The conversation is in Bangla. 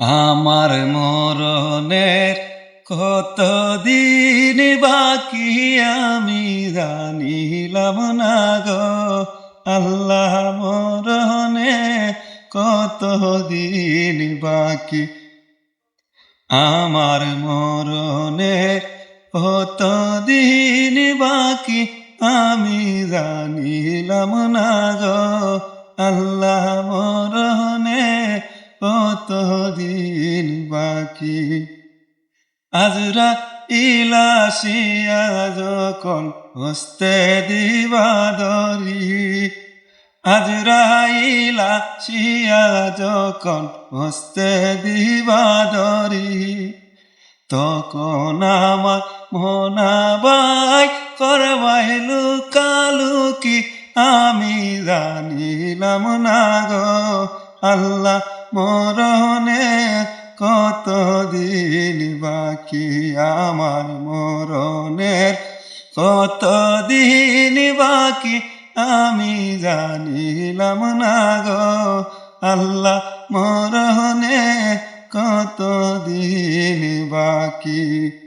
আমার মরণের কতদিন বাকি আমি জানিলাম না গো আল্লাহ। মরণে কতদিন বাকি আমার মরণের কতদিন বাকি আমি জানিলাম না গো আল্লাহ। মরণে কতদিন বাকি আজরাইল আসিয়া যখন হস্তে দিবাদরি, আজরাইল আসিয়া যখন হস্তে দিবাদরি, তখন আমার মনাবাই করবাই লুকালুকি আমি জানিলাম না গো আল্লাহ। মরণে কতদিন বাকি আমার মরণের কতদিন বাকি আমি জানিলাম না গো আল্লাহ। মরণে কতদিন বাকি।